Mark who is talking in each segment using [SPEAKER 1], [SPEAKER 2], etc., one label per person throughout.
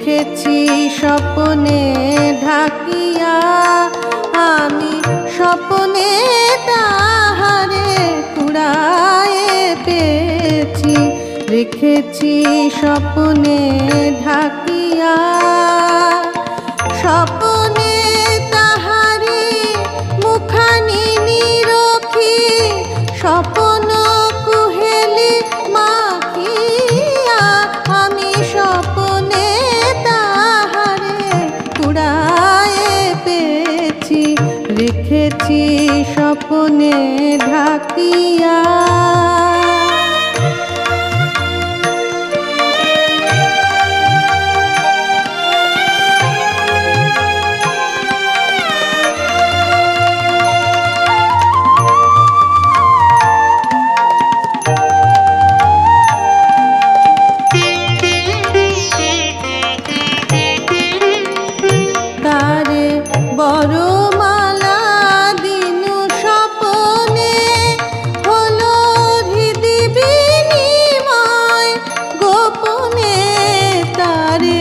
[SPEAKER 1] রেখেছি স্বপ্নে ঢাকিয়া, আমি স্বপ্নে তাহারে কুড়ায়ে পেয়েছি। রেখেছি স্বপ্নে ঢাকিয়া, স্বপ্নে তাহারে মুখানি নিরখি, স্বপ্ন কুহেলি মাখিয়া, আমি স্বপ্নে তাহারে কুড়ায়ে পেয়েছি। রেখেছি স্বপ্নে ঢাকিয়া। বরমালা দিনু স্বপনে হলো হৃদি বিনিময় গোপনে, তারে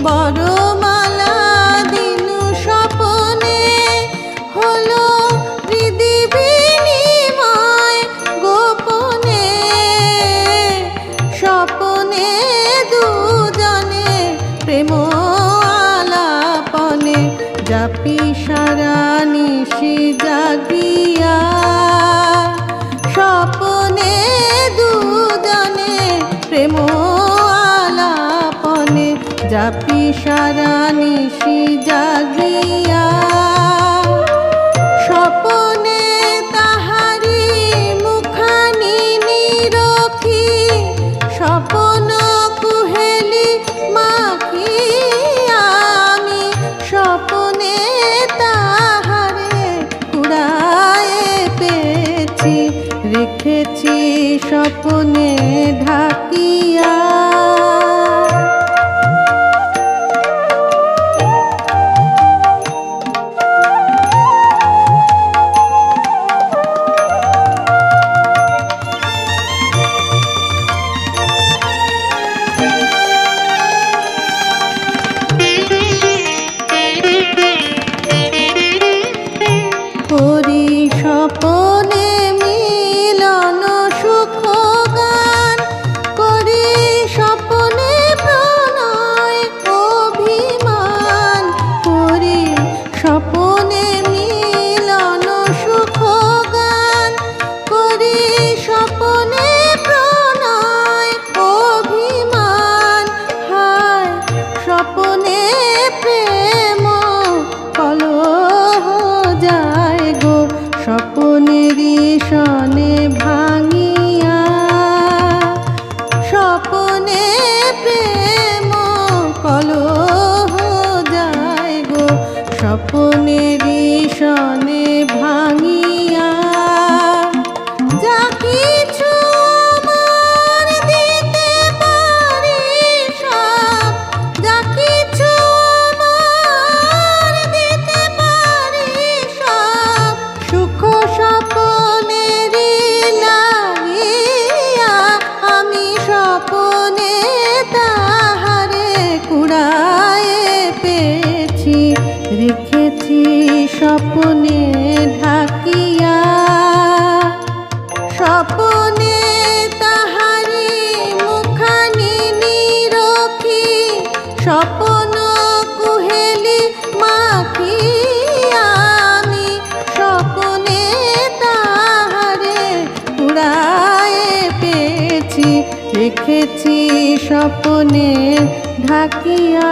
[SPEAKER 1] বরমালা দিনু স্বপনে হলো হৃদি বিনিময় গোপনে। স্বপনে দুজনে প্রেম আলাপনে, জাপি সারা নিশি জাগিয়া। স্বপনে দুজনে প্রেম আলাপনে, জাপি সারা নিশি জাগিয়া। স্বপনে তাহারি মুখানি নিরখি, স্বপন কুহেলি মাখিয়া, আমি স্বপনে তাহারে কুড়ায়ে পেয়েছি। রেখেছি স্বপনে ঢাকিয়া। করি স্বপনে মিলন সুখ গান, করি স্বপনে প্রণয় অভিমান। করি স্বপনে মিলন সুখ গান, করি স্বপনে প্রণয় অভিমান। হায় স্বপনে প্রেম কলহ যায় গো, স্বপনেরই সনে ভাঙিয়া। স্বপনে প্রেম কলহ যায় গো, স্বপনেরই সনে ভাঙিয়া। যা কিছু আমার দিতে পারি সব, যা কিছু আমার দিতে পারি সব, সুখ স্বপনেরই লাগিয়া, আমি স্বপনে তাহারে কুড়ায়ে পেয়েছি। রেখেছি স্বপনে ঢাকিয়া। স্বপনে তাহারি মুখানি নিরখি, স্বপন কুহেলি মাখিয়া, আমি স্বপনে তাহারে কুড়ায়ে পেয়েছি। রেখেছি স্বপনে ঢাকিয়া।